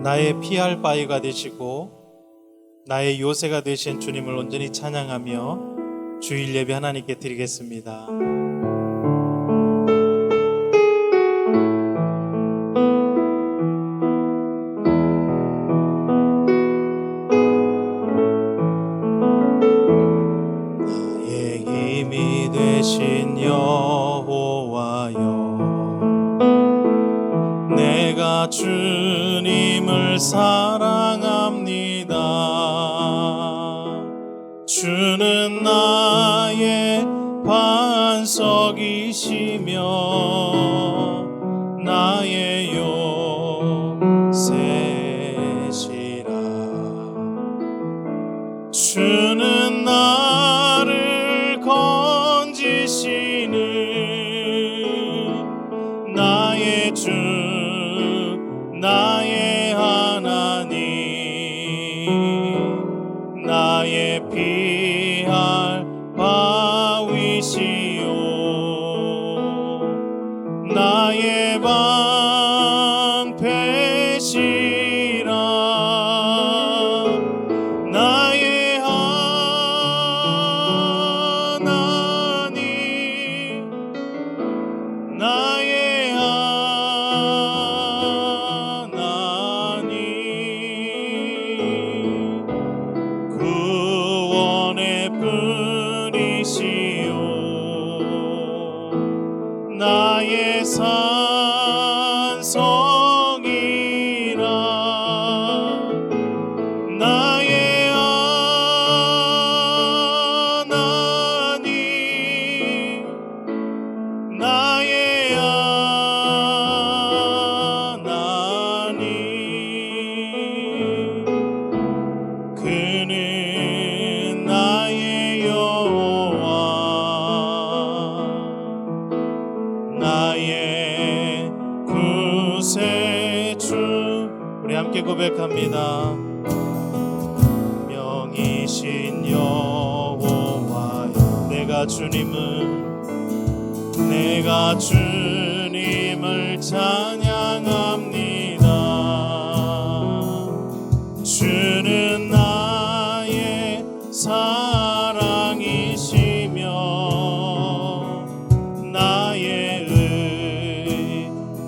나의 피할 바위가 되시고 나의 요새가 되신 주님을 온전히 찬양하며 주일 예배 하나님께 드리겠습니다. 나의 힘이 되신 여호와여, 내가 주님을 사랑합니다. 주는 나의 반석이시며 나의 요새시라. 주는 나를 건지시는 나의 주, 나의 하나님, 나의 피할 바위시요, 나의 방패시라. 나의 하나님, 나의 하나님, 구원의 뿌리시요, 나의 산성이라. 나의 하나님, 나의 하나님, 그는 나의 여호와, 나의 구세주. 우리 함께 고백합니다. 명이신 여호와여, 내가 주님을 찬양합니다. 주는 나의 사랑이시며 나의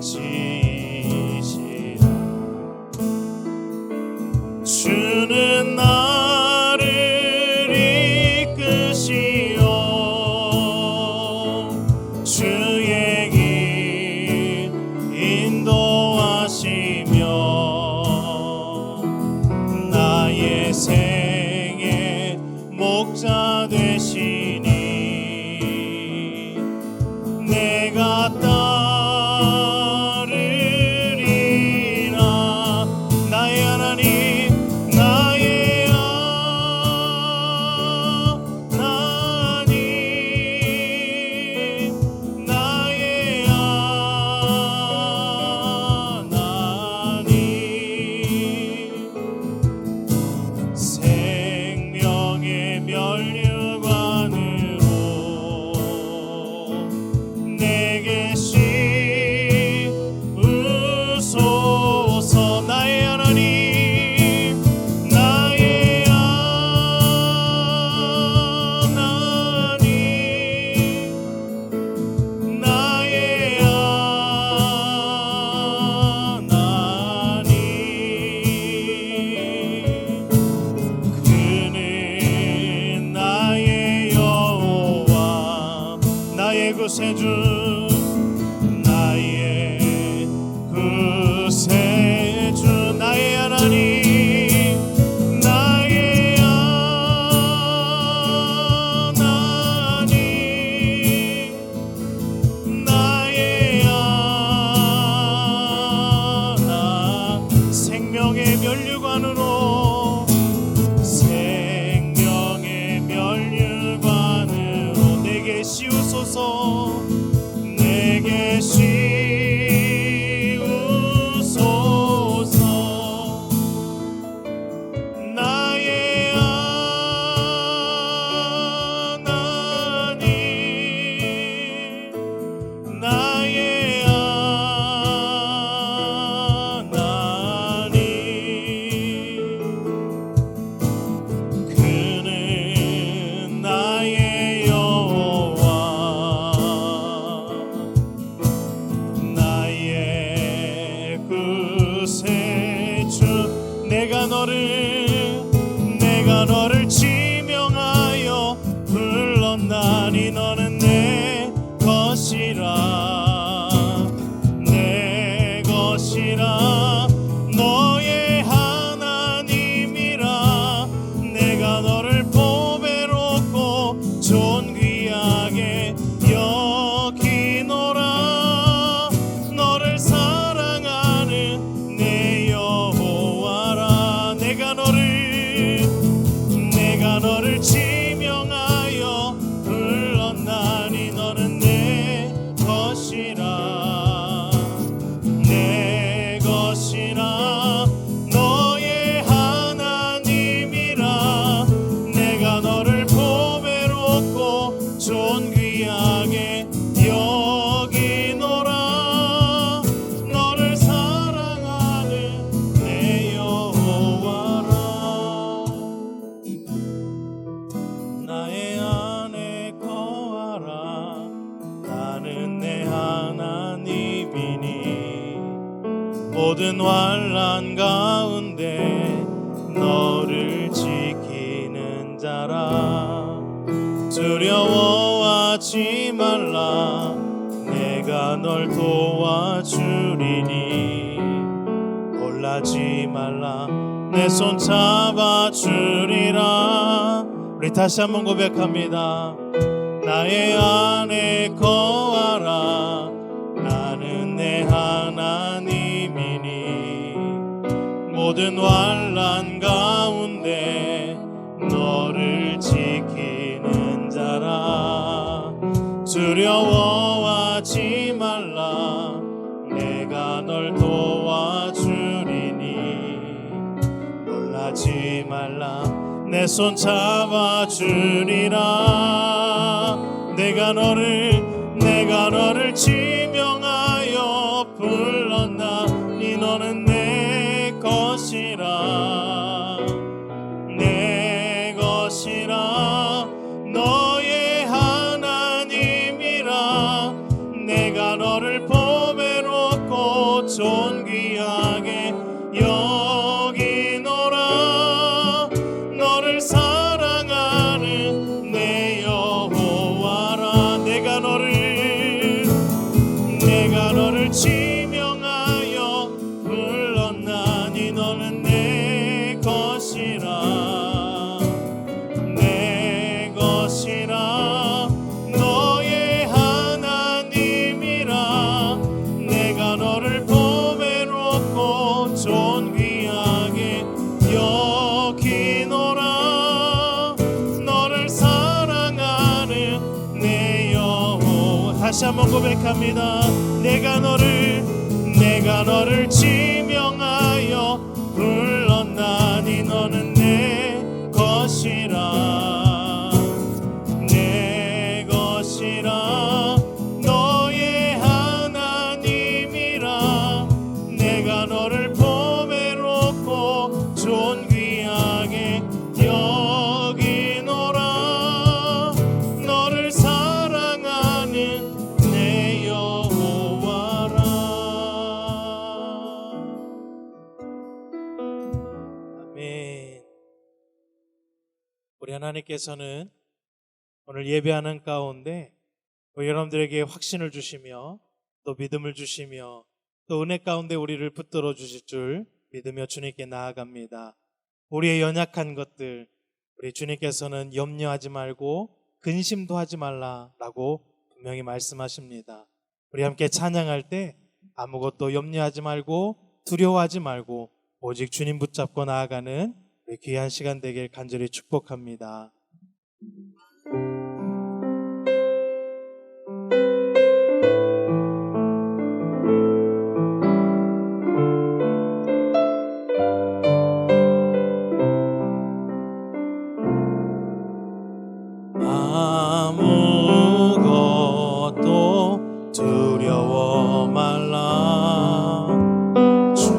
의지시라. 주는 나를 이끄시오, 주의 길 인도하시며 나의 생의 목자 되시니 내가 따르리라. 나의 하나님, 나의 하나님, 나의 하나님, 생명의 면류관으로 내게 씌우소서. 나의 하나님, 나의 하나님, 나의 하나님, 그는 나의 여호와, 나의 구세주, 나의 구세주, 나의 하나님, 나의 하나님, 나의 하나. 생명의 면류관으로, 생명의 면류관으로 내게 씌우소서. 내가 너를 지명하여 불렀나니 너는 내 것이라 내 것이라 너의 하나님이라 내가 너를 보배롭고 존귀하게 여기노라 너를 사랑하는 내 여호와라 내가 너를 지명하여 불렀나니 너는 내 것이라 내 것이라 너의 하나님이라 내가 너를 보배롭고 존귀하게 여기노라 너를 사랑하는 내 여호와라 나의 안에 거하라 나는 내 하나님이니 모든 환난 가운데 너를 지키는 자라 두려워하지 말라 내가 널 도와주리니 놀라지 말라 내 손 잡아주리라 우리 다시 한번 고백합니다. 나의 안에 거하라 나는 내 하나님이니 모든 환난 가운데 너를 지키는 자라 두려워하지 말라 내가 널 도와주리니 놀라지 말라 내 손 잡아주리라 내가 너를 지명하여 불렀나니 너는 내 것이라 내 것이라 너의 하나님이라 내가 너를 보배롭고 존귀하게 여기노라 너를 사랑하는 내 여호와라 내가 너를 지명하여 불렀나니 너는 내 것이라 내 것이라 너의 하나님이라 내가 너를 보배롭고 존귀하게 여기노라 너를 사랑하는 내 여호와 다시 한번 고백합니다. 내가 너를 지명하여 불렀나니 너는 내 것이라 내 것이라 너의 하나님이라 내가 너를 보배롭고 존귀하게 여기노라 너를 사랑하는 내 여호와라 아멘. 우리 하나님께서는 오늘 예배하는 가운데 또 여러분들에게 확신을 주시며 또 믿음을 주시며 또 은혜 가운데 우리를 붙들어 주실 줄 믿으며 주님께 나아갑니다. 우리의 연약한 것들 우리 주님께서는 염려하지 말고 근심도 하지 말라라고 분명히 말씀하십니다. 우리 함께 찬양할 때 아무것도 염려하지 말고 두려워하지 말고 오직 주님 붙잡고 나아가는 우리 귀한 시간 되길 간절히 축복합니다. 아무것도 두려워 말라 주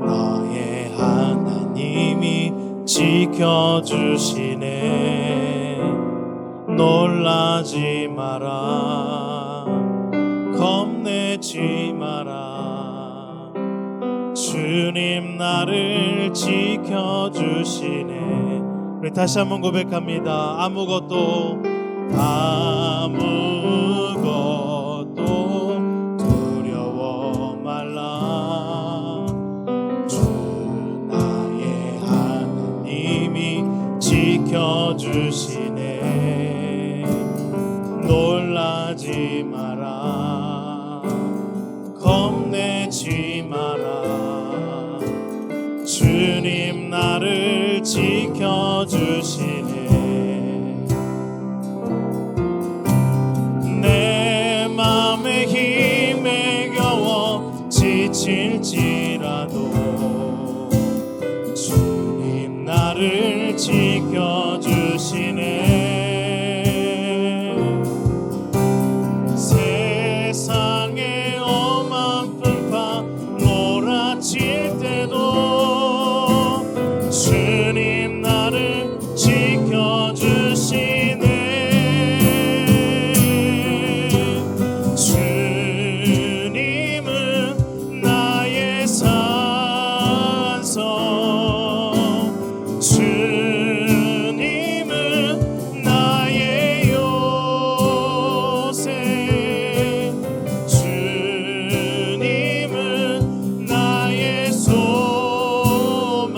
너의 하나님이 지켜주시네 놀라지 마라 겁내지 마라 주님 나를 나를 지켜주시네. 우리 다시 한번 고백합니다. 아무것도 두려워 말라. 주 나의 하나님이 지켜주시네. 놀라지 마라. 겁내지 마라. 주님 나를 지켜주시네. 내 맘에 힘에 겨워 지칠지라도 주님 나를 지켜주시네. 세상의 엄한 풍파 몰아칠 때도 주님 나를 지켜주시네. 주님은 나의 산성, 주님은 나의 요새, 주님은 나의 소망,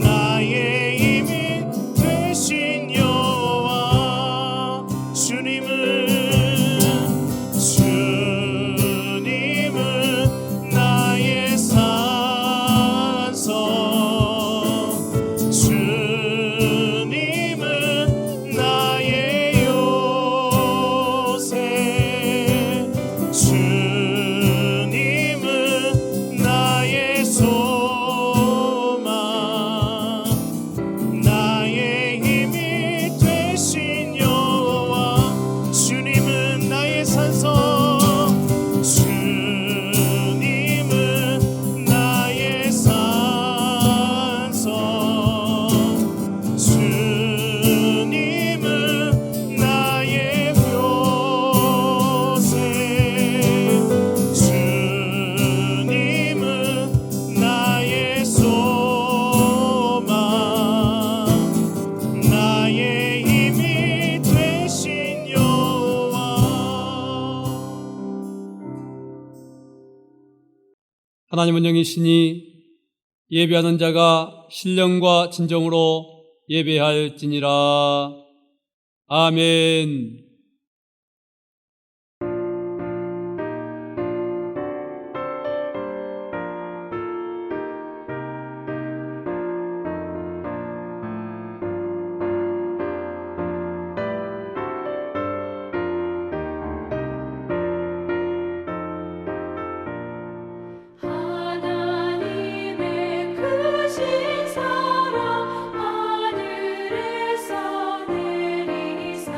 나의 힘이 되신 여호와. 주님은 나의 산성, 주님은 나의 요새, 주님은 나의 소망, 나의 힘이 되신 여호와. 주님은 나의 산성, 주님은 나의 산성, 주님은 나의 묘세, 주님은 나의 소망, 나의 힘이 되신 여호와. 하나님은 영이시니 예배하는 자가 신령과 진정으로 예배할지니라. 아멘. 하나님의 크신 사랑 하늘에서 내리사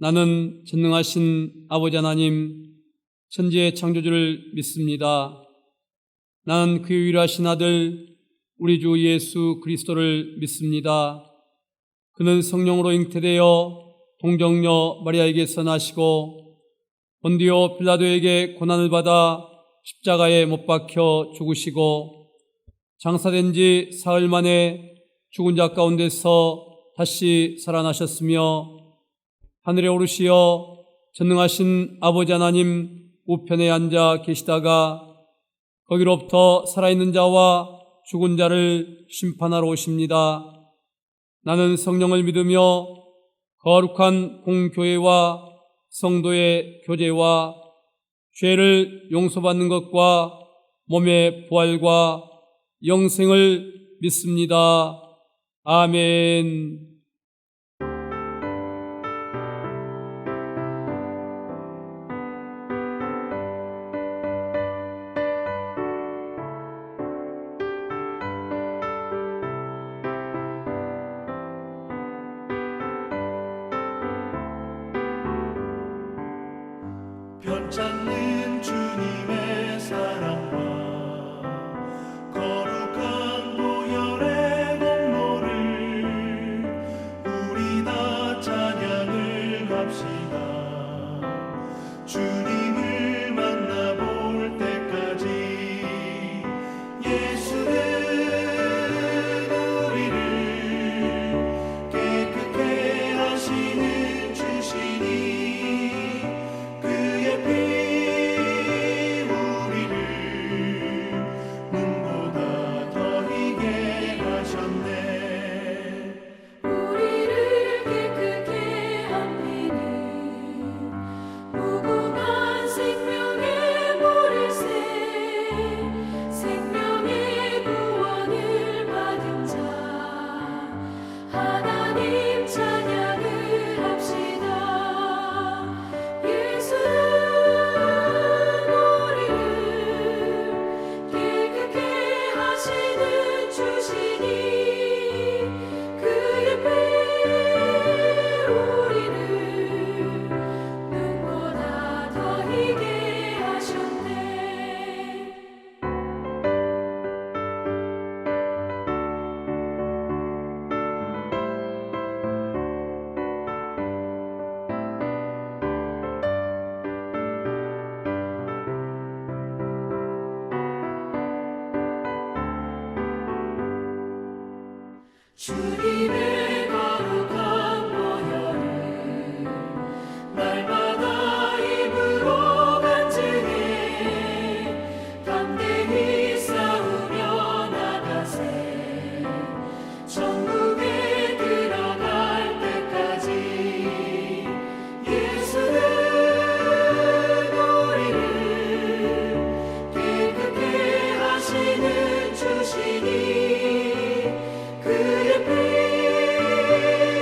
나는 전능하신 아버지 하나님, 천지의 창조주를 믿습니다. 나는 그 유일하신 아들, 우리 주 예수 그리스도를 믿습니다. 그는 성령으로 잉태되어 동정녀 마리아에게서 나시고 본디오 빌라도에게 고난을 받아 십자가에 못 박혀 죽으시고 장사된 지 사흘 만에 죽은 자 가운데서 다시 살아나셨으며 하늘에 오르시어 전능하신 아버지 하나님 우편에 앉아 계시다가 거기로부터 살아있는 자와 죽은 자를 심판하러 오십니다. 나는 성령을 믿으며 거룩한 공교회와 성도의 교제와 죄를 용서받는 것과 몸의 부활과 영생을 믿습니다. 아멘. 편찮는 주님의 사랑과 거룩한 보혈의 공로를 우리 다 찬양을 합시다. 주님을 만나볼 때까지 예수는 우리를 깨끗게 하시는 주시니 주님의 거룩한 보혈을 날마다 입으로 간증해 담대히 싸우며 나가세 천국에 들어갈 때까지 예수는 우리를 깨끗게 하시는 주시니 그의 피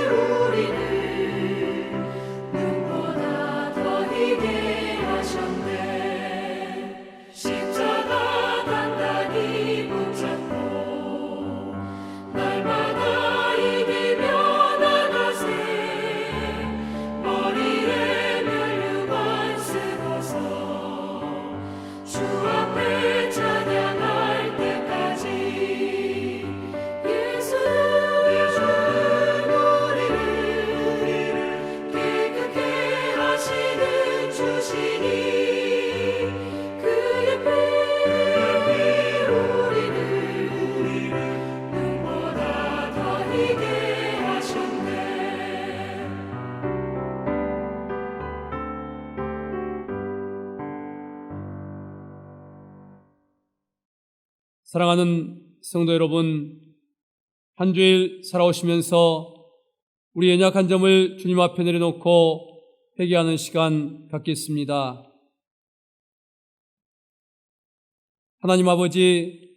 우리를 눈보다 더 희게 하셨네. 십자가 단단히 붙잡고 날마다 이기며 나가세 머리에 면류관 쓰고서 주 앞에 찬양할 때까지 예수는 우리를 깨끗게 하시는 주시니 그의 피 우리를 눈보다 더 희게 하셨네. 사랑하는 성도 여러분, 한 주일 살아오시면서 우리 연약한 점을 주님 앞에 내려놓고 회개하는 시간 갖겠습니다. 하나님 아버지,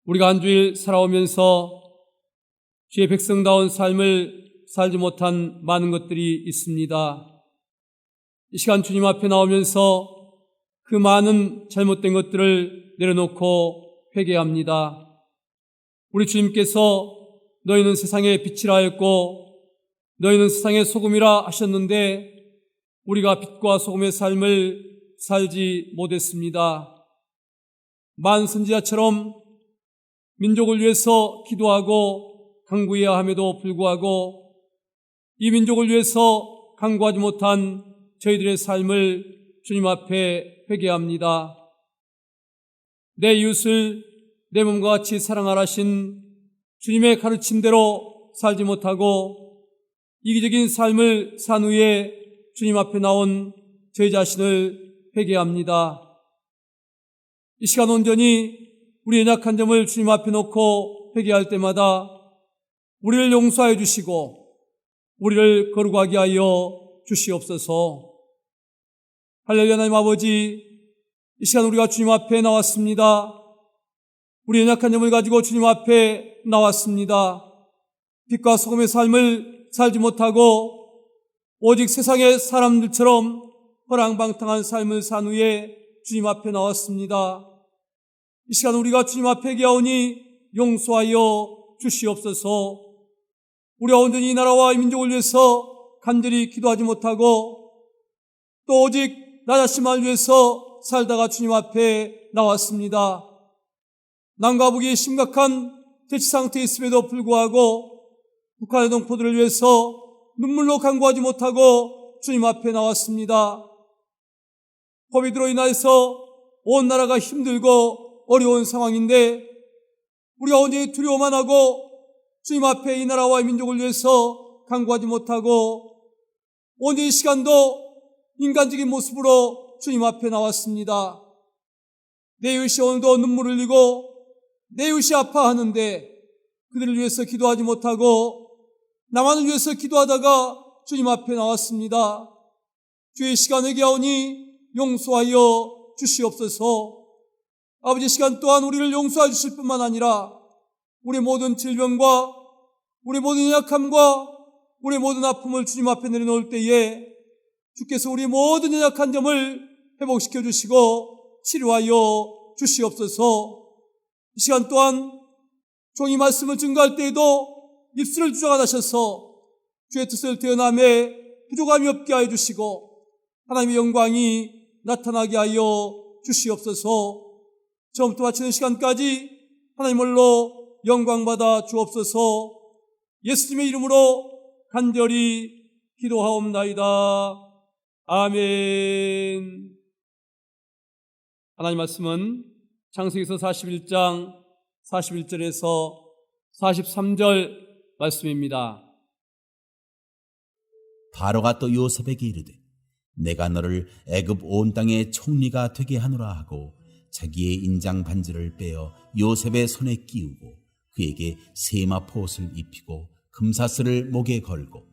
우리가 한 주일 살아오면서 주의 백성다운 삶을 살지 못한 많은 것들이 있습니다. 이 시간 주님 앞에 나오면서 그 많은 잘못된 것들을 내려놓고 회개합니다. 우리 주님께서 너희는 세상의 빛이라 하였고 너희는 세상의 소금이라 하셨는데 우리가 빛과 소금의 삶을 살지 못했습니다. 만 선지자처럼 민족을 위해서 기도하고 간구해야 함에도 불구하고 이 민족을 위해서 간구하지 못한 저희들의 삶을 주님 앞에 회개합니다. 내 이웃을 내 몸과 같이 사랑하라 하신 주님의 가르침대로 살지 못하고 이기적인 삶을 산 후에 주님 앞에 나온 저희 자신을 회개합니다. 이 시간 온전히 우리 연약한 점을 주님 앞에 놓고 회개할 때마다 우리를 용서하여 주시고 우리를 거룩하게 하여 주시옵소서. 할렐루야. 하나님 아버지, 이 시간 우리가 주님 앞에 나왔습니다. 우리 연약한 점을 가지고 주님 앞에 나왔습니다. 빛과 소금의 삶을 살지 못하고 오직 세상의 사람들처럼 허랑방탕한 삶을 산 후에 주님 앞에 나왔습니다. 이 시간 우리가 주님 앞에 회개하오니 용서하여 주시옵소서. 우리가 온전히 이 나라와 이 민족을 위해서 간절히 기도하지 못하고 또 오직 나 자신만을 위해서 살다가 주님 앞에 나왔습니다. 남과 북이 심각한 대치 상태에 있음에도 불구하고 북한의 동포들을 위해서 눈물로 간구하지 못하고 주님 앞에 나왔습니다. 코비드로 인해서 온 나라가 힘들고 어려운 상황인데 우리가 온전히 두려워만 하고 주님 앞에 이 나라와 이 민족을 위해서 간구하지 못하고 온전히 이 시간도 인간적인 모습으로 주님 앞에 나왔습니다. 내 이웃이 오늘도 눈물을 흘리고 내 이웃이 아파하는데 그들을 위해서 기도하지 못하고 나만을 위해서 기도하다가 주님 앞에 나왔습니다. 주의 시간 회개하오니 용서하여 주시옵소서. 아버지, 시간 또한 우리를 용서해 주실 뿐만 아니라 우리 모든 질병과 우리 모든 연약함과 우리 모든 아픔을 주님 앞에 내려놓을 때에 주께서 우리 모든 연약한 점을 회복시켜 주시고 치료하여 주시옵소서. 이 시간 또한 종이 말씀을 증거할 때에도 입술을 주장하셔서 주의 뜻을 대언함에 부족함이 없게 하여 주시고 하나님의 영광이 나타나게 하여 주시옵소서. 처음부터 마치는 시간까지 하나님 홀로 영광받아 주옵소서. 예수님의 이름으로 간절히 기도하옵나이다. 아멘. 하나님 말씀은 창세기서 41장 41절에서 43절 말씀입니다. 바로가 또 요셉에게 이르되 내가 너를 애굽 온 땅의 총리가 되게 하노라 하고 자기의 인장 반지를 빼어 요셉의 손에 끼우고 그에게 세마포 옷을 입히고 금사슬을 목에 걸고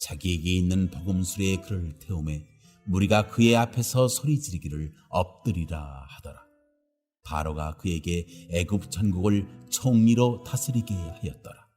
자기에게 있는 버금술에 그를 태우매 무리가 그의 앞에서 소리 지르기를 엎드리라 하더라. 바로가 그에게 애굽 전국을 총리로 다스리게 하였더라.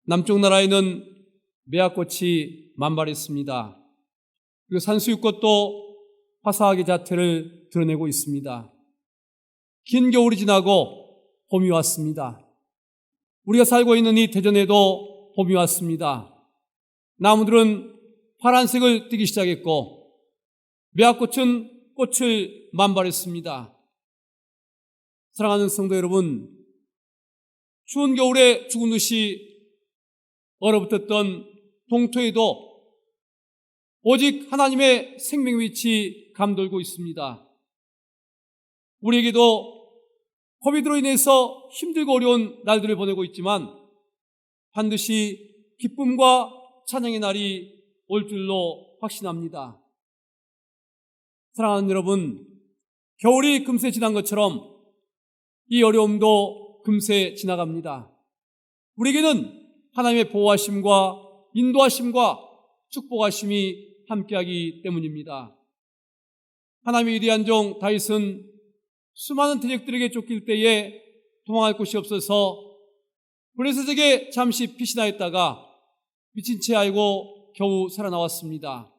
남쪽 나라에는 매화꽃이 만발했습니다. 그리고 산수유꽃도 화사하게 자태를 드러내고 있습니다. 긴 겨울이 지나고 봄이 왔습니다. 우리가 살고 있는 이 대전에도 봄이 왔습니다. 나무들은 파란색을 띠기 시작했고 매화꽃은 꽃을 만발했습니다. 사랑하는 성도 여러분, 추운 겨울에 죽은 듯이 얼어붙었던 동토에도 오직 하나님의 생명빛이 감돌고 있습니다. 우리에게도 코비드로 인해서 힘들고 어려운 날들을 보내고 있지만 반드시 기쁨과 찬양의 날이 올 줄로 확신합니다. 사랑하는 여러분, 겨울이 금세 지난 것처럼 이 어려움도 금세 지나갑니다. 우리에게는 하나님의 보호하심과 인도하심과 축복하심이 함께하기 때문입니다. 하나님의 위대한 종 다윗은 수많은 대적들에게 쫓길 때에 도망할 곳이 없어서 블레셋에게 잠시 피신하였다가 미친 채 알고 겨우 살아나왔습니다.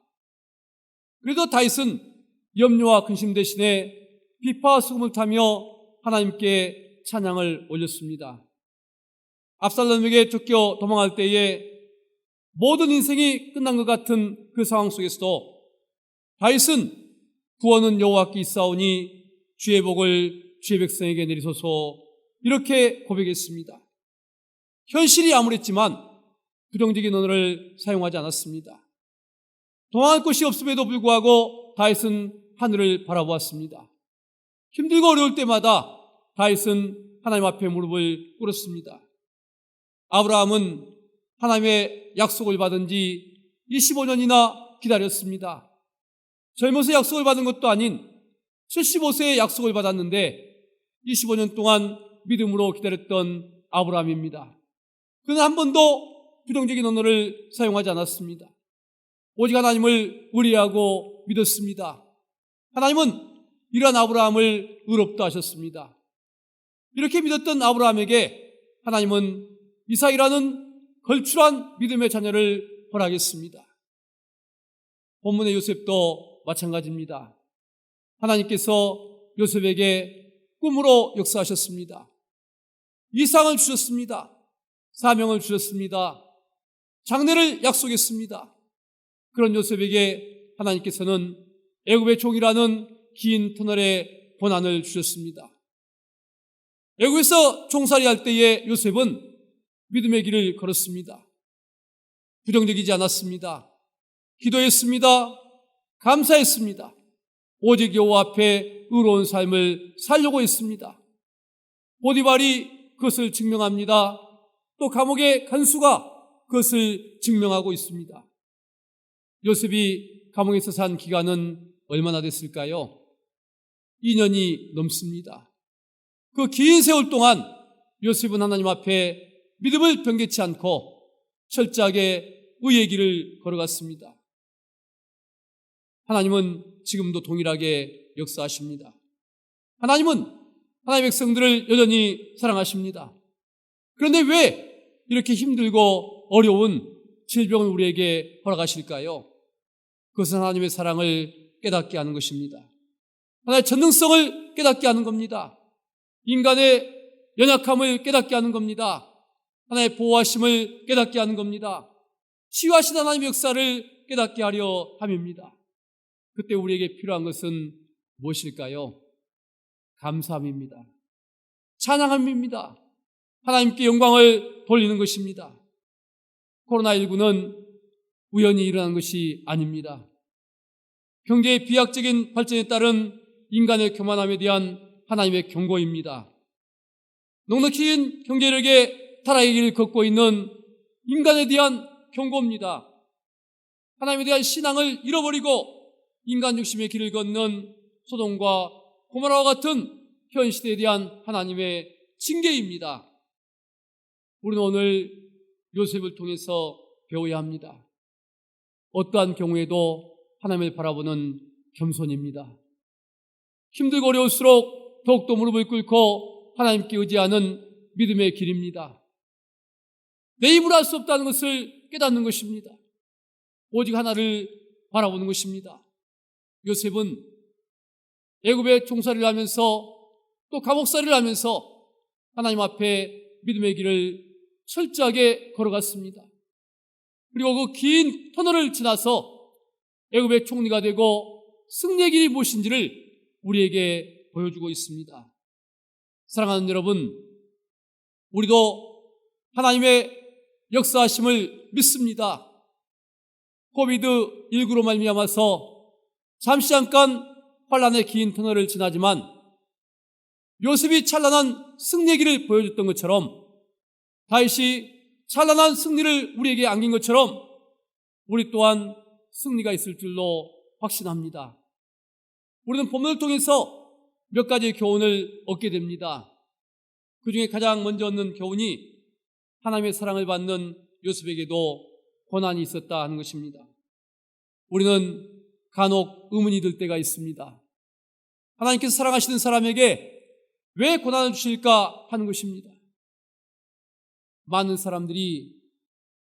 그래도 다윗은 염려와 근심 대신에 비파와 수금을 타며 하나님께 찬양을 올렸습니다. 압살롬에게 쫓겨 도망할 때에 모든 인생이 끝난 것 같은 그 상황 속에서도 다윗은 구원은 여호와께 있사오니 주의 복을 주의 백성에게 내리소서 이렇게 고백했습니다. 현실이 암울했지만 부정적인 언어를 사용하지 않았습니다. 도망할 곳이 없음에도 불구하고 다윗은 하늘을 바라보았습니다. 힘들고 어려울 때마다 다윗은 하나님 앞에 무릎을 꿇었습니다. 아브라함은 하나님의 약속을 받은 지 25년이나 기다렸습니다. 젊어서 약속을 받은 것도 아닌 75세에 약속을 받았는데 25년 동안 믿음으로 기다렸던 아브라함입니다. 그는 한 번도 부정적인 언어를 사용하지 않았습니다. 오직 하나님을 의뢰하고 믿었습니다. 하나님은 이러한 아브라함을 의롭다 하셨습니다. 이렇게 믿었던 아브라함에게 하나님은 이삭이라는 걸출한 믿음의 자녀를 허락했습니다. 본문의 요셉도 마찬가지입니다. 하나님께서 요셉에게 꿈으로 역사하셨습니다. 이상을 주셨습니다. 사명을 주셨습니다. 장래를 약속했습니다. 그런 요셉에게 하나님께서는 애굽의 종이라는 긴 터널의 고난을 주셨습니다. 애굽에서 종살이 할 때에 요셉은 믿음의 길을 걸었습니다. 부정적이지 않았습니다. 기도했습니다. 감사했습니다. 오직 여호와 앞에 의로운 삶을 살려고 했습니다. 보디발이 그것을 증명합니다. 또 감옥의 간수가 그것을 증명하고 있습니다. 요셉이 감옥에서 산 기간은 얼마나 됐을까요? 2년이 넘습니다. 그 긴 세월 동안 요셉은 하나님 앞에 믿음을 변개치 않고 철저하게 의의 길을 걸어갔습니다. 하나님은 지금도 동일하게 역사하십니다. 하나님은 하나님의 백성들을 여전히 사랑하십니다. 그런데 왜 이렇게 힘들고 어려운 질병을 우리에게 허락하실까요? 그것은 하나님의 사랑을 깨닫게 하는 것입니다. 하나님의 전능성을 깨닫게 하는 겁니다. 인간의 연약함을 깨닫게 하는 겁니다. 하나님의 보호하심을 깨닫게 하는 겁니다. 치유하신 하나님의 역사를 깨닫게 하려 함입니다. 그때 우리에게 필요한 것은 무엇일까요? 감사함입니다. 찬양함입니다. 하나님께 영광을 돌리는 것입니다. 코로나19는 우연히 일어난 것이 아닙니다. 경제의 비약적인 발전에 따른 인간의 교만함에 대한 하나님의 경고입니다. 넉넉히 긴 경제력의 타락의 길을 걷고 있는 인간에 대한 경고입니다. 하나님에 대한 신앙을 잃어버리고 인간 중심의 길을 걷는 소돔과 고모라와 같은 현 시대에 대한 하나님의 징계입니다. 우리는 오늘 요셉을 통해서 배워야 합니다. 어떠한 경우에도 하나님을 바라보는 겸손입니다. 힘들고 어려울수록 더욱더 무릎을 꿇고 하나님께 의지하는 믿음의 길입니다. 내 입으로 할 수 없다는 것을 깨닫는 것입니다. 오직 하나를 바라보는 것입니다. 요셉은 애굽에 종살이를 하면서 또 감옥살이를 하면서 하나님 앞에 믿음의 길을 철저하게 걸어갔습니다. 그리고 그 긴 터널을 지나서 애굽의 총리가 되고 승리의 길이 무엇인지를 우리에게 보여주고 있습니다. 사랑하는 여러분, 우리도 하나님의 역사하심을 믿습니다. 코비드19로 말미암아서 잠시 잠깐 환란의 긴 터널을 지나지만 요셉이 찬란한 승리의 길을 보여줬던 것처럼, 다윗이 찬란한 승리를 우리에게 안긴 것처럼 우리 또한 승리가 있을 줄로 확신합니다. 우리는 본문을 통해서 몇 가지의 교훈을 얻게 됩니다. 그 중에 가장 먼저 얻는 교훈이 하나님의 사랑을 받는 요셉에게도 고난이 있었다 하는 것입니다. 우리는 간혹 의문이 들 때가 있습니다. 하나님께서 사랑하시는 사람에게 왜 고난을 주실까 하는 것입니다. 많은 사람들이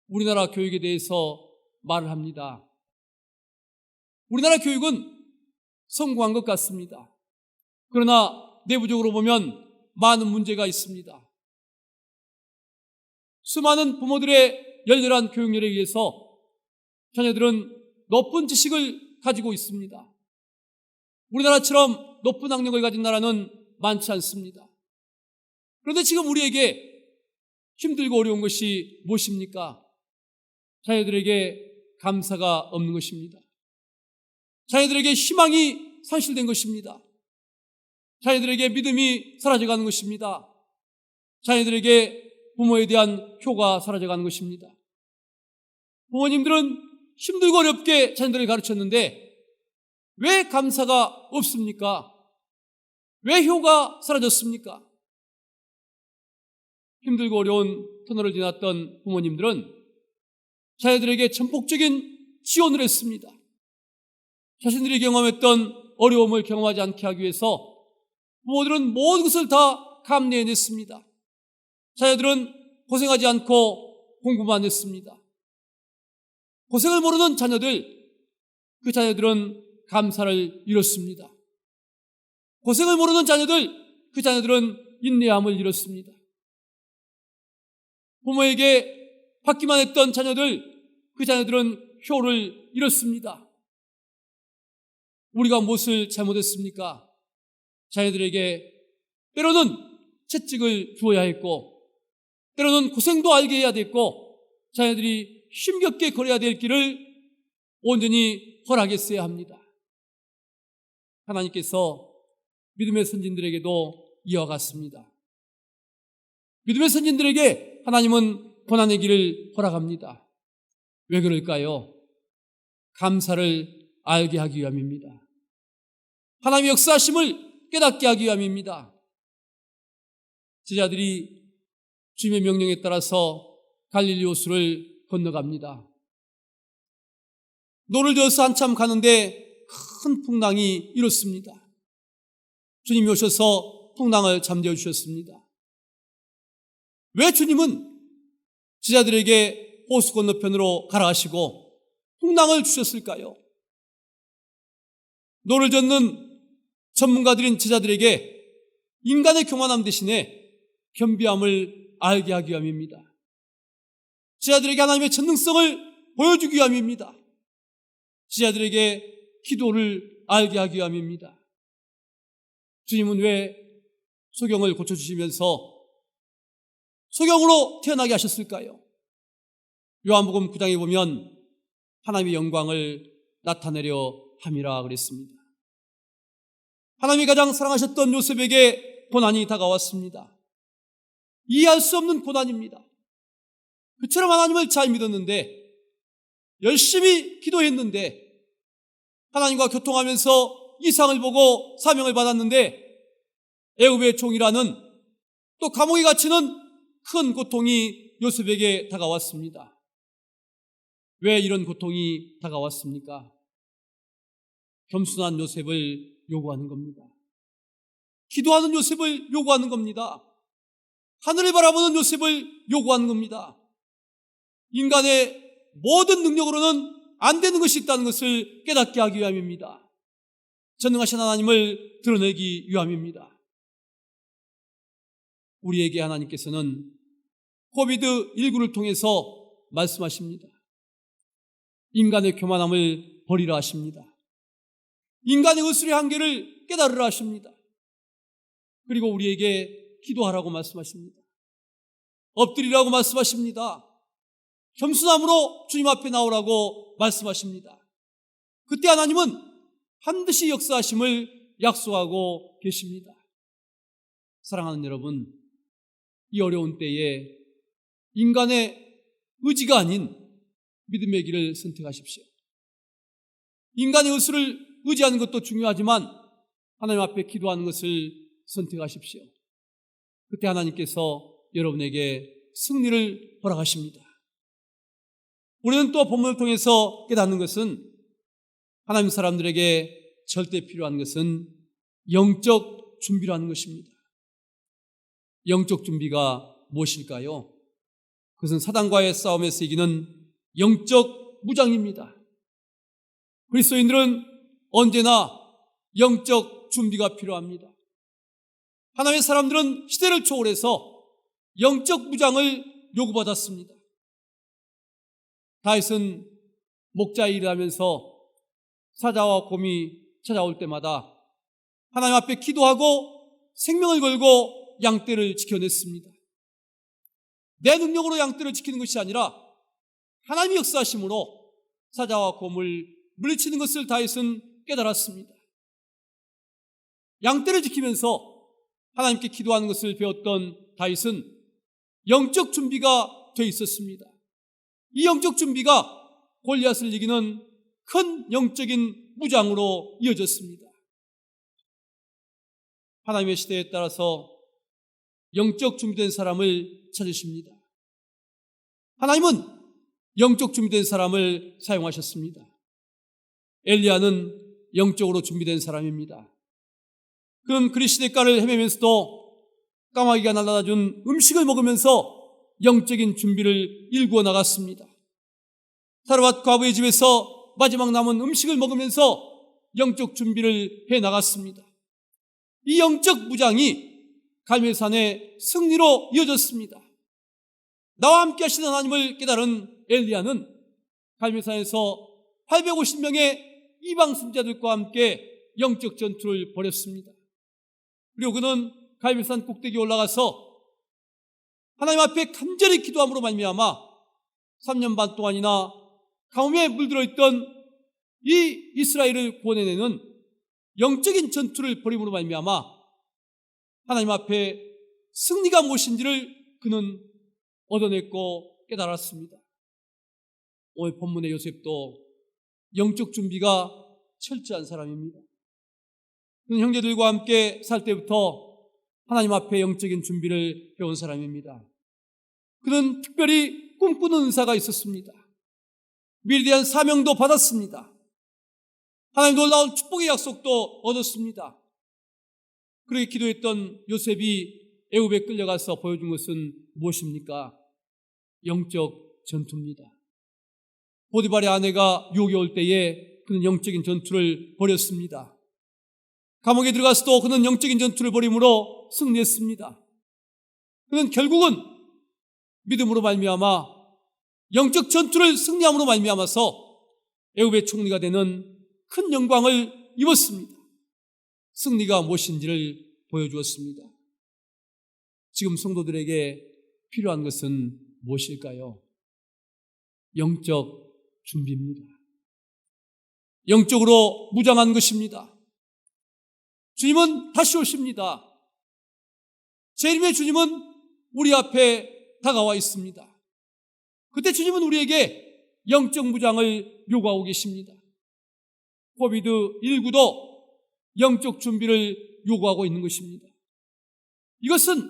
우리나라 교육에 대해서 말을 합니다. 우리나라 교육은 성공한 것 같습니다. 그러나 내부적으로 보면 많은 문제가 있습니다. 수많은 부모들의 열렬한 교육열에 의해서 자녀들은 높은 지식을 가지고 있습니다. 우리나라처럼 높은 학력을 가진 나라는 많지 않습니다. 그런데 지금 우리에게 힘들고 어려운 것이 무엇입니까? 자녀들에게 감사가 없는 것입니다. 자녀들에게 희망이 상실된 것입니다. 자녀들에게 믿음이 사라져가는 것입니다. 자녀들에게 부모에 대한 효가 사라져가는 것입니다. 부모님들은 힘들고 어렵게 자녀들을 가르쳤는데 왜 감사가 없습니까? 왜 효가 사라졌습니까? 힘들고 어려운 터널을 지났던 부모님들은 자녀들에게 전폭적인 지원을 했습니다. 자신들이 경험했던 어려움을 경험하지 않게 하기 위해서 부모들은 모든 것을 다 감내해냈습니다. 자녀들은 고생하지 않고 공부만 했습니다. 고생을 모르는 자녀들, 그 자녀들은 감사를 잃었습니다. 고생을 모르는 자녀들, 그 자녀들은 인내함을 잃었습니다. 부모에게 받기만 했던 자녀들, 그 자녀들은 효를 잃었습니다. 우리가 무엇을 잘못했습니까? 자녀들에게 때로는 채찍을 주어야 했고, 때로는 고생도 알게 해야 됐고, 자녀들이 힘겹게 걸어야 될 길을 온전히 허락했어야 합니다. 하나님께서 믿음의 선진들에게도 이와 같습니다. 믿음의 선진들에게 하나님은 고난의 길을 허락합니다. 왜 그럴까요? 감사를 알게 하기 위함입니다. 하나님의 역사하심을 깨닫게 하기 위함입니다. 제자들이 주님의 명령에 따라서 갈릴리 호수를 건너갑니다. 노를 저어서 한참 가는데 큰 풍랑이 일었습니다. 주님이 오셔서 풍랑을 잠재워 주셨습니다. 왜 주님은 제자들에게 호수 건너편으로 가라 하시고 풍랑을 주셨을까요? 노를 젓는 전문가들인 제자들에게 인간의 교만함 대신에 겸비함을 알게 하기 위함입니다. 제자들에게 하나님의 전능성을 보여주기 위함입니다. 제자들에게 기도를 알게 하기 위함입니다. 주님은 왜 소경을 고쳐주시면서 소경으로 태어나게 하셨을까요? 요한복음 9장에 보면 하나님의 영광을 나타내려 함이라 그랬습니다. 하나님이 가장 사랑하셨던 요셉에게 고난이 다가왔습니다. 이해할 수 없는 고난입니다. 그처럼 하나님을 잘 믿었는데, 열심히 기도했는데, 하나님과 교통하면서 이상을 보고 사명을 받았는데 애굽의 종이라는, 또 감옥에 갇히는 큰 고통이 요셉에게 다가왔습니다. 왜 이런 고통이 다가왔습니까? 겸손한 요셉을 요구하는 겁니다. 기도하는 요셉을 요구하는 겁니다. 하늘을 바라보는 요셉을 요구하는 겁니다. 인간의 모든 능력으로는 안 되는 것이 있다는 것을 깨닫게 하기 위함입니다. 전능하신 하나님을 드러내기 위함입니다. 우리에게 하나님께서는 코비드19를 통해서 말씀하십니다. 인간의 교만함을 버리라 하십니다. 인간의 의술의 한계를 깨달으라 하십니다. 그리고 우리에게 기도하라고 말씀하십니다. 엎드리라고 말씀하십니다. 겸손함으로 주님 앞에 나오라고 말씀하십니다. 그때 하나님은 반드시 역사하심을 약속하고 계십니다. 사랑하는 여러분, 이 어려운 때에 인간의 의지가 아닌 믿음의 길을 선택하십시오. 인간의 의술을 의지하는 것도 중요하지만 하나님 앞에 기도하는 것을 선택하십시오. 그때 하나님께서 여러분에게 승리를 허락하십니다. 우리는 또 본문을 통해서 깨닫는 것은 하나님 사람들에게 절대 필요한 것은 영적 준비라는 것입니다. 영적 준비가 무엇일까요? 그것은 사단과의 싸움에서 이기는 영적 무장입니다. 그리스도인들은 언제나 영적 준비가 필요합니다. 하나님의 사람들은 시대를 초월해서 영적 무장을 요구받았습니다. 다윗은 목자 일을 하면서 사자와 곰이 찾아올 때마다 하나님 앞에 기도하고 생명을 걸고 양떼를 지켜냈습니다. 내 능력으로 양떼를 지키는 것이 아니라 하나님의 역사하심으로 사자와 곰을 물리치는 것을 다윗은 깨달았습니다. 양떼를 지키면서 하나님께 기도하는 것을 배웠던 다윗은 영적 준비가 돼 있었습니다. 이 영적 준비가 골리앗을 이기는 큰 영적인 무장으로 이어졌습니다. 하나님의 시대에 따라서 영적 준비된 사람을 찾으십니다. 하나님은 영적 준비된 사람을 사용하셨습니다. 엘리야는 영적으로 준비된 사람입니다. 그는 그리시대가를 헤매면서도 까마귀가 날아다 준 음식을 먹으면서 영적인 준비를 일구어 나갔습니다. 사르밧 과부의 집에서 마지막 남은 음식을 먹으면서 영적 준비를 해 나갔습니다. 이 영적 무장이 갈멜산의 승리로 이어졌습니다. 나와 함께 하시는 하나님을 깨달은 엘리야는 갈멜산에서 850명의 이방 선지자들과 함께 영적 전투를 벌였습니다. 그리고 그는 갈멜산 꼭대기에 올라가서 하나님 앞에 간절히 기도함으로 말미암아 3년 반 동안이나 가뭄에 물들어 있던 이 이스라엘을 구원해내는 영적인 전투를 벌임으로 말미암아 하나님 앞에 승리가 무엇인지를 그는 얻어냈고 깨달았습니다. 오늘 본문의 요셉도 영적 준비가 철저한 사람입니다. 그는 형제들과 함께 살 때부터 하나님 앞에 영적인 준비를 해온 사람입니다. 그는 특별히 꿈꾸는 은사가 있었습니다. 미래에 대한 사명도 받았습니다. 하나님 놀라운 축복의 약속도 얻었습니다. 그렇게 기도했던 요셉이 애굽에 끌려가서 보여준 것은 무엇입니까? 영적 전투입니다. 보디발의 아내가 유혹에 올 때에 그는 영적인 전투를 벌였습니다. 감옥에 들어가서도 그는 영적인 전투를 벌임으로 승리했습니다. 그는 결국은 믿음으로 말미암아 영적 전투를 승리함으로 말미암아서 애굽의 총리가 되는 큰 영광을 입었습니다. 승리가 무엇인지를 보여주었습니다. 지금 성도들에게 필요한 것은 무엇일까요? 영적 준비입니다. 영적으로 무장한 것입니다. 주님은 다시 오십니다. 재림의 주님은 우리 앞에 다가와 있습니다. 그때 주님은 우리에게 영적 무장을 요구하고 계십니다. 코비드19도 영적 준비를 요구하고 있는 것입니다. 이것은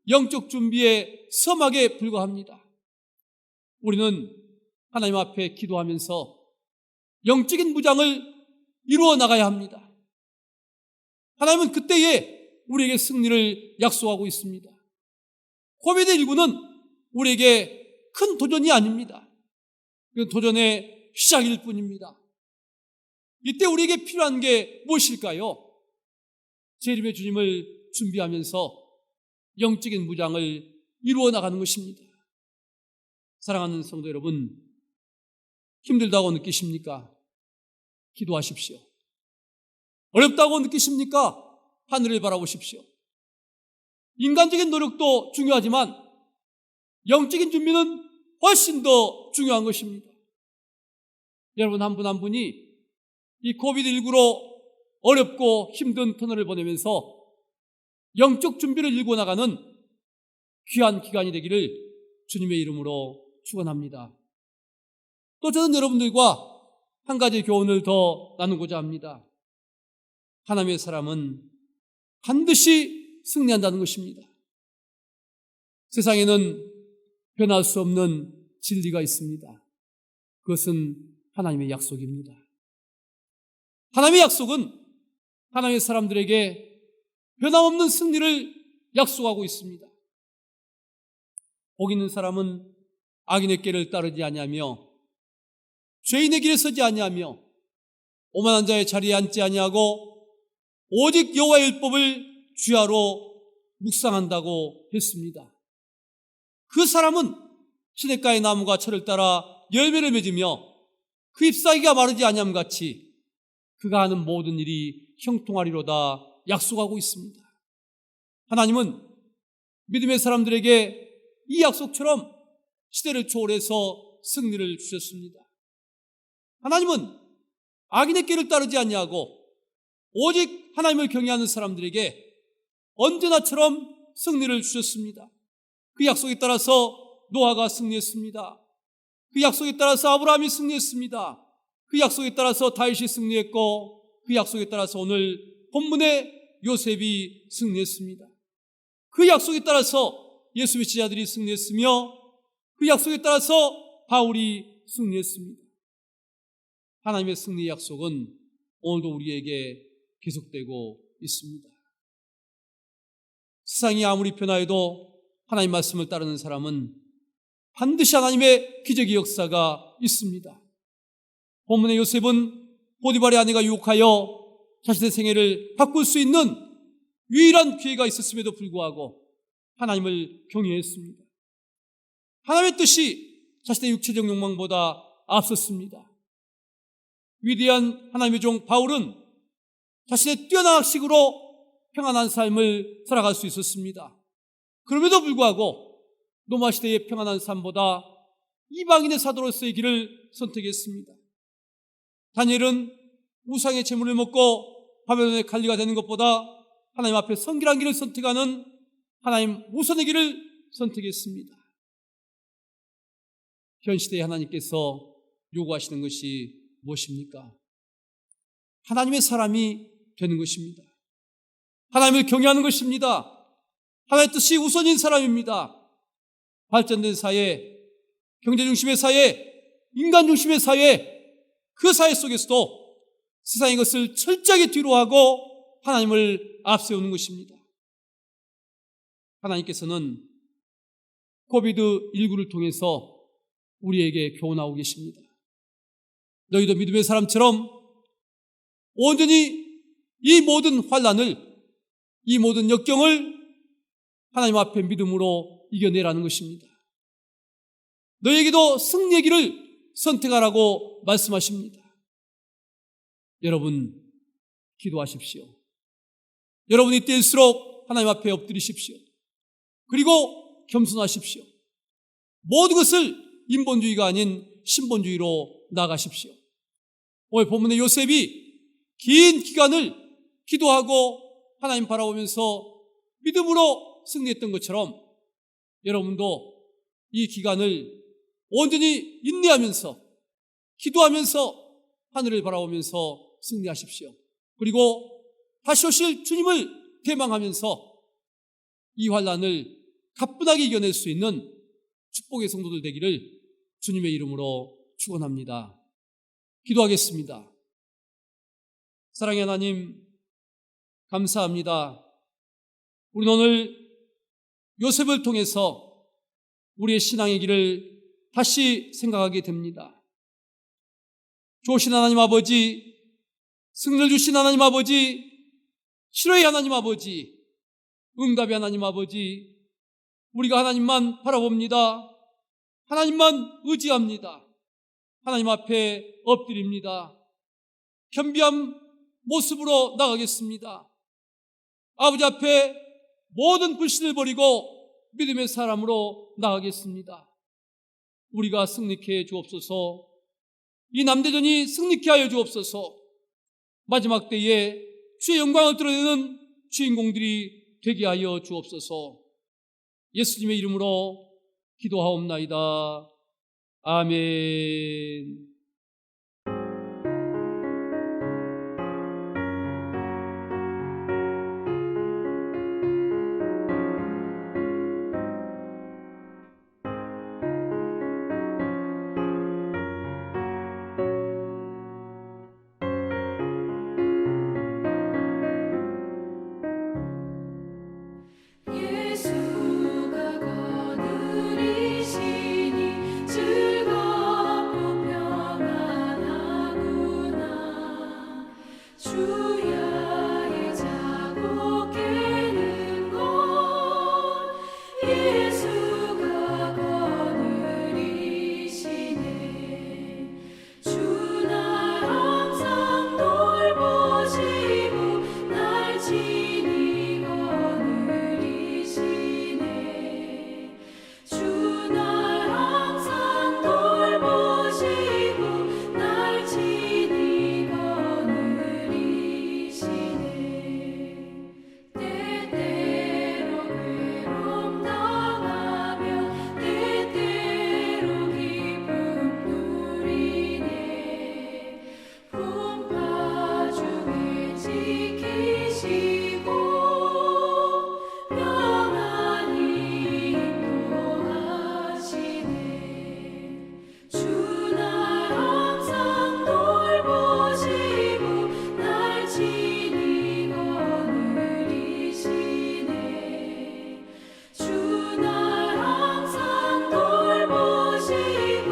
영적 준비의 서막에 불과합니다. 우리는 하나님 앞에 기도하면서 영적인 무장을 이루어 나가야 합니다. 하나님은 그때에 우리에게 승리를 약속하고 있습니다. 코비드19는 우리에게 큰 도전이 아닙니다. 그 도전의 시작일 뿐입니다. 이때 우리에게 필요한 게 무엇일까요? 재림의 주님을 준비하면서 영적인 무장을 이루어 나가는 것입니다. 사랑하는 성도 여러분, 힘들다고 느끼십니까? 기도하십시오. 어렵다고 느끼십니까? 하늘을 바라보십시오. 인간적인 노력도 중요하지만 영적인 준비는 훨씬 더 중요한 것입니다. 여러분 한 분 한 분이 이 코비드19로 어렵고 힘든 터널을 보내면서 영적 준비를 이루고 나가는 귀한 기간이 되기를 주님의 이름으로 축원합니다. 또 저는 여러분들과 한 가지 교훈을 더 나누고자 합니다. 하나님의 사람은 반드시 승리한다는 것입니다. 세상에는 변할 수 없는 진리가 있습니다. 그것은 하나님의 약속입니다. 하나님의 약속은 하나님의 사람들에게 변함없는 승리를 약속하고 있습니다. 복 있는 사람은 악인의 길을 따르지 아니하며 죄인의 길에 서지 아니하며 오만한 자의 자리에 앉지 아니하고 오직 여호와의 율법을 주야로 묵상한다고 했습니다. 그 사람은 시냇가의 나무가 철을 따라 열매를 맺으며 그 잎사귀가 마르지 아니함 같이 그가 하는 모든 일이 형통하리로다 약속하고 있습니다. 하나님은 믿음의 사람들에게 이 약속처럼 시대를 초월해서 승리를 주셨습니다. 하나님은 악인의 길을 따르지 아니하고 오직 하나님을 경외하는 사람들에게 언제나처럼 승리를 주셨습니다. 그 약속에 따라서 노아가 승리했습니다. 그 약속에 따라서 아브라함이 승리했습니다. 그 약속에 따라서 다윗이 승리했고 그 약속에 따라서 오늘 본문의 요셉이 승리했습니다. 그 약속에 따라서 예수의 제자들이 승리했으며 그 약속에 따라서 바울이 승리했습니다. 하나님의 승리의 약속은 오늘도 우리에게 계속되고 있습니다. 세상이 아무리 변화해도 하나님 말씀을 따르는 사람은 반드시 하나님의 기적의 역사가 있습니다. 본문의 요셉은 보디발의 아내가 유혹하여 자신의 생애를 바꿀 수 있는 유일한 기회가 있었음에도 불구하고 하나님을 경외했습니다. 하나님의 뜻이 자신의 육체적 욕망보다 앞섰습니다. 위대한 하나님의 종 바울은 자신의 뛰어난 학식으로 평안한 삶을 살아갈 수 있었습니다. 그럼에도 불구하고 로마 시대의 평안한 삶보다 이방인의 사도로서의 길을 선택했습니다. 다니엘은 우상의 재물을 먹고 바벨론의 관리가 되는 것보다 하나님 앞에 성결한 길을 선택하는 하나님 우선의 길을 선택했습니다. 현 시대에 하나님께서 요구하시는 것이 무엇입니까? 하나님의 사람이 되는 것입니다. 하나님을 경외하는 것입니다. 하나님의 뜻이 우선인 사람입니다. 발전된 사회, 경제 중심의 사회, 인간 중심의 사회, 그 사회 속에서도 세상의 것을 철저하게 뒤로하고 하나님을 앞세우는 것입니다. 하나님께서는 코비드19를 통해서 우리에게 교훈하고 계십니다. 너희도 믿음의 사람처럼 온전히 이 모든 환난을, 이 모든 역경을 하나님 앞에 믿음으로 이겨내라는 것입니다. 너희에게도 승리의 길을 선택하라고 말씀하십니다. 여러분, 기도하십시오. 여러분이 때일수록 하나님 앞에 엎드리십시오. 그리고 겸손하십시오. 모든 것을 인본주의가 아닌 신본주의로 나가십시오. 오늘 본문의 요셉이 긴 기간을 기도하고 하나님 바라보면서 믿음으로 승리했던 것처럼 여러분도 이 기간을 온전히 인내하면서 기도하면서 하늘을 바라보면서 승리하십시오. 그리고 다시 오실 주님을 대망하면서 이 환난을 가뿐하게 이겨낼 수 있는 축복의 성도들 되기를 주님의 이름으로 축원합니다. 기도하겠습니다. 사랑의 하나님, 감사합니다. 우리는 오늘 요셉을 통해서 우리의 신앙의 길을 다시 생각하게 됩니다. 좋으신 하나님 아버지, 승리를 주신 하나님 아버지, 치료의 하나님 아버지, 응답의 하나님 아버지, 우리가 하나님만 바라봅니다. 하나님만 의지합니다. 하나님 앞에 엎드립니다. 겸비한 모습으로 나가겠습니다. 아버지 앞에 모든 불신을 버리고 믿음의 사람으로 나가겠습니다. 우리가 승리케 해 주옵소서. 이 남대전이 승리케 하여 주옵소서. 마지막 때에 주의 영광을 드러내는 주인공들이 되게 하여 주옵소서. 예수님의 이름으로 기도하옵나이다. 아멘. 예수가 거느리시니 즐겁고 평안하구나. 주야의 자고 깨는 것 예수가 거느리시네. 주 날 항상 돌보시고 날 친히 거느리시네. 주 날 항상 돌보시고 날 친히 거느리시네. 때때로 괴로움 당하며 때때로 기쁨 누리네. 풍파 중에 지키시고 평안히 인도하시네. 주 날 항상 돌보시고 날 친히 거느리시네. 주 날 항상 돌보시고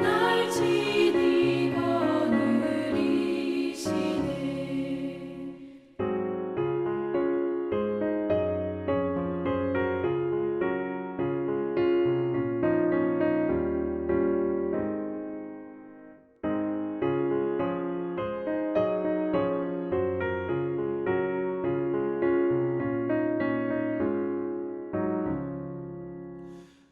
날 친히 거느리시네.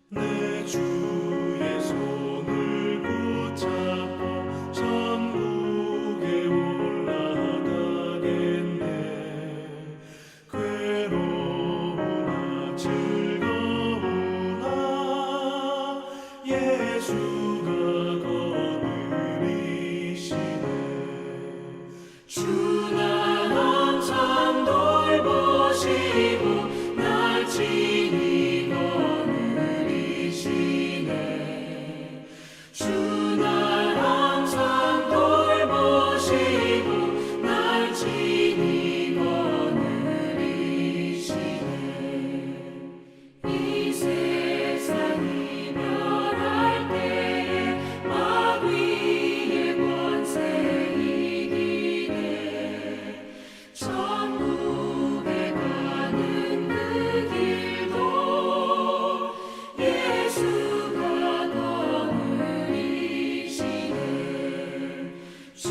내 주의 손을 붙잡고 천국에 올라가겠네. 괴로우나 즐거우나 예수가 거느리시네. 주 날 항상 돌보시고 날 친히 거느리시네. 주 날 항상 돌보시고 날 친히 거느리시네. 이 세상 이별할 때에 마귀의 권세 이기네. 천국에 가는 그 길도 예수가 거느리시네. 주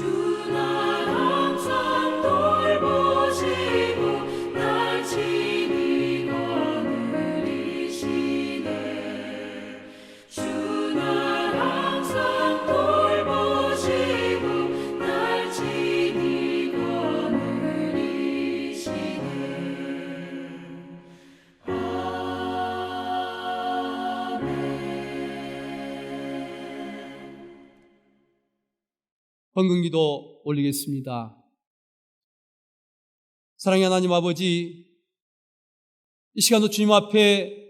날 항상 돌보시고 날 친히 거느리시네. 주 날 항상 돌보시고 날 친히 거느리시네. 헌금기도 올리겠습니다. 사랑의 하나님 아버지, 이 시간도 주님 앞에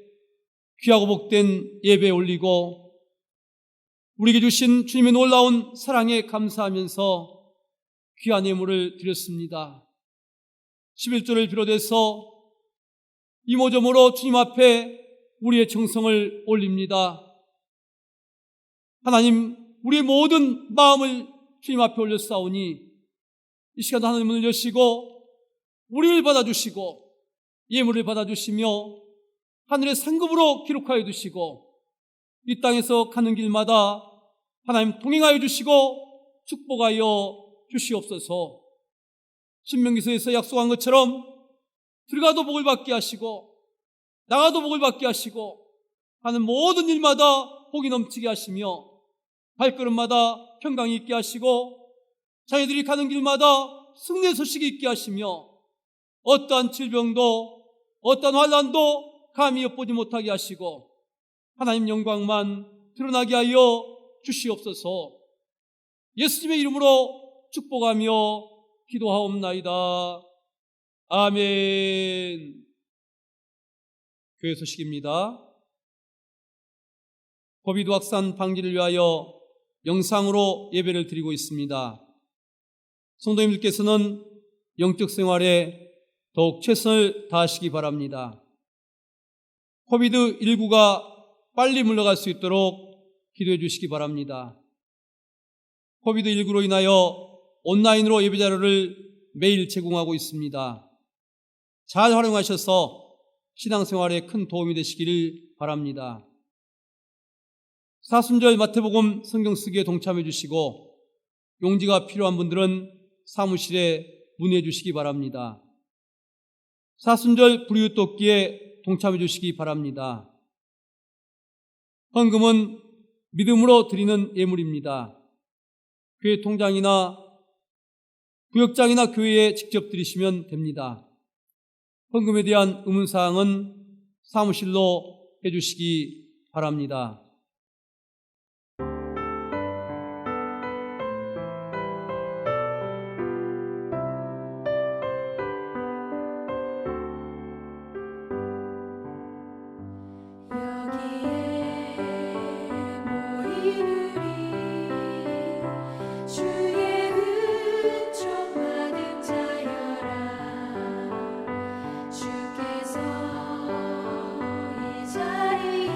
귀하고 복된 예배 올리고 우리에게 주신 주님의 놀라운 사랑에 감사하면서 귀한 예물을 드렸습니다. 11조를 비롯해서 이모저모로 주님 앞에 우리의 정성을 올립니다. 하나님, 우리의 모든 마음을 주님 앞에 올렸사오니 이 시간도 하나님 문을 여시고 우리를 받아주시고 예물을 받아주시며 하늘의 상급으로 기록하여 두시고 이 땅에서 가는 길마다 하나님 동행하여 주시고 축복하여 주시옵소서. 신명기서에서 약속한 것처럼 들어가도 복을 받게 하시고 나가도 복을 받게 하시고 하는 모든 일마다 복이 넘치게 하시며 발걸음마다 평강이 있게 하시고 자녀들이 가는 길마다 승리의 소식이 있게 하시며 어떠한 질병도 어떠한 환난도 감히 엿보지 못하게 하시고 하나님 영광만 드러나게 하여 주시옵소서. 예수님의 이름으로 축복하며 기도하옵나이다. 아멘. 교회 소식입니다. 코비드 확산 방지를 위하여 영상으로 예배를 드리고 있습니다. 성도님들께서는 영적 생활에 더욱 최선을 다하시기 바랍니다. 코비드19가 빨리 물러갈 수 있도록 기도해 주시기 바랍니다. 코비드19로 인하여 온라인으로 예배 자료를 매일 제공하고 있습니다. 잘 활용하셔서 신앙생활에 큰 도움이 되시기를 바랍니다. 사순절 마태복음 성경 쓰기에 동참해 주시고 용지가 필요한 분들은 사무실에 문의해 주시기 바랍니다. 사순절 불이웃 돕기에 동참해 주시기 바랍니다. 헌금은 믿음으로 드리는 예물입니다. 교회 통장이나 구역장이나 교회에 직접 드리시면 됩니다. 헌금에 대한 의문사항은 사무실로 해주시기 바랍니다. 주의 은총 받은 자여라. 주께서 이 자리에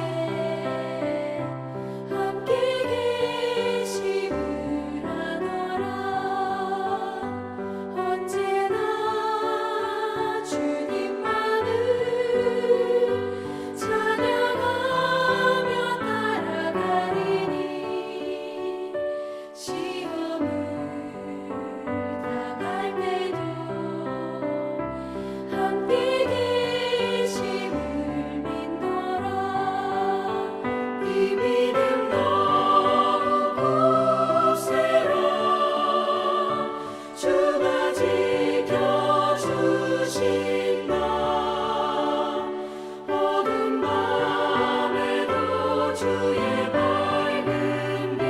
함께 계심을 아노라. 언제나 주님만을 찬양하며 따라가리니 시험을 당할 때도 함께 계심을 믿노라. 이 믿음 너무 굳세라. 주가 지켜주신다. 어두운 밤에도 주의 밝은 빛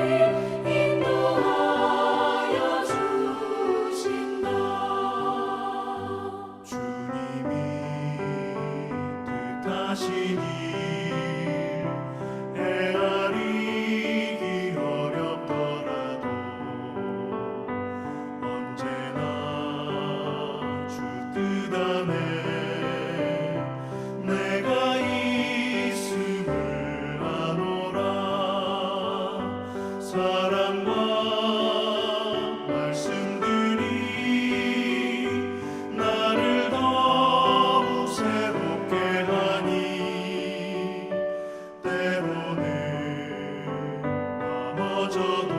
인도하여 주신다. 주님이 뜻하시니 헤아리기 어렵더라도 언제나 주 뜻 안에 내가 있음을 아노라. 사랑과 말씀들이 나를 더욱 새롭게 하니 때로는 넘어져도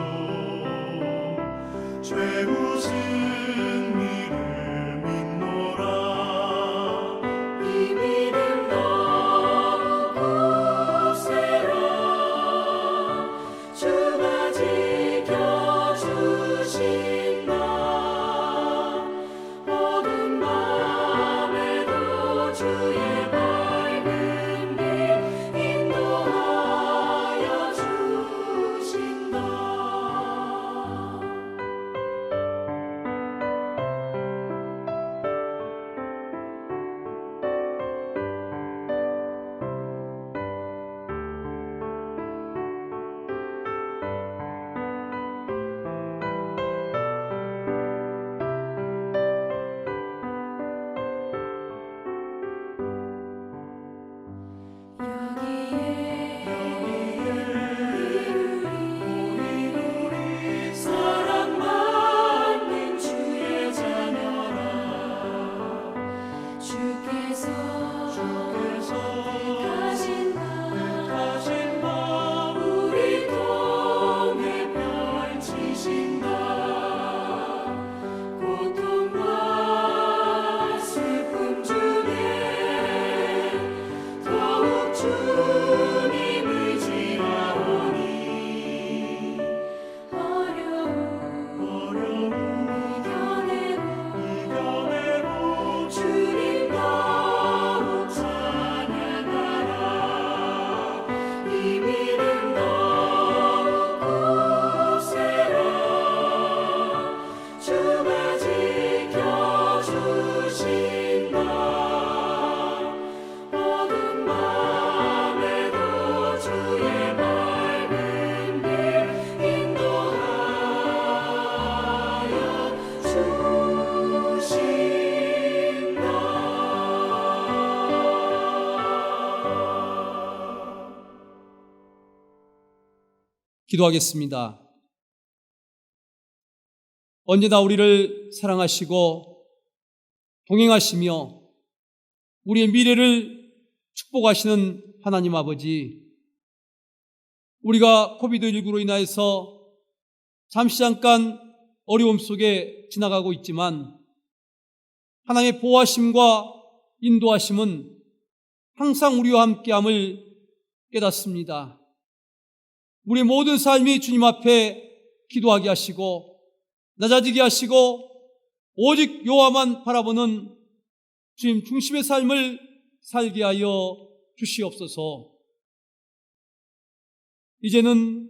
최후 승리를 믿노라. 이 믿음 너무 굳세라. 주가 지켜주신다. 어두운 밤에도 주의 밝은 빛 인도하여 주신다. 기도하겠습니다. 언제나 우리를 사랑하시고 동행하시며 우리의 미래를 축복하시는 하나님 아버지, 우리가 코비드19로 인하여서 잠시 잠깐 어려움 속에 지나가고 있지만 하나님의 보호하심과 인도하심은 항상 우리와 함께함을 깨닫습니다. 우리 모든 삶이 주님 앞에 기도하게 하시고 낮아지게 하시고 오직 여호와만 바라보는 주님 중심의 삶을 살게 하여 주시옵소서. 이제는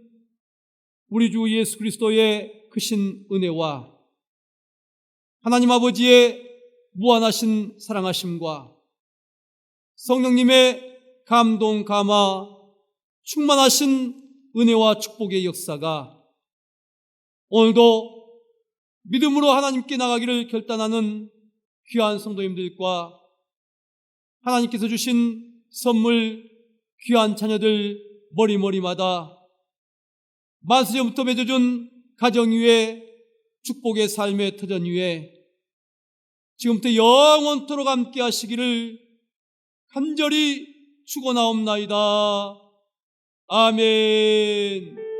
우리 주 예수 그리스도의 크신 은혜와 하나님 아버지의 무한하신 사랑하심과 성령님의 감동, 감화, 충만하신 은혜와 축복의 역사가 오늘도 믿음으로 하나님께 나가기를 결단하는 귀한 성도님들과 하나님께서 주신 선물, 귀한 자녀들 머리머리마다 만세전부터 맺어준 가정 위에 축복의 삶의 터전 위에 지금부터 영원토록 함께 하시기를 간절히 축원하옵나이다. 아멘.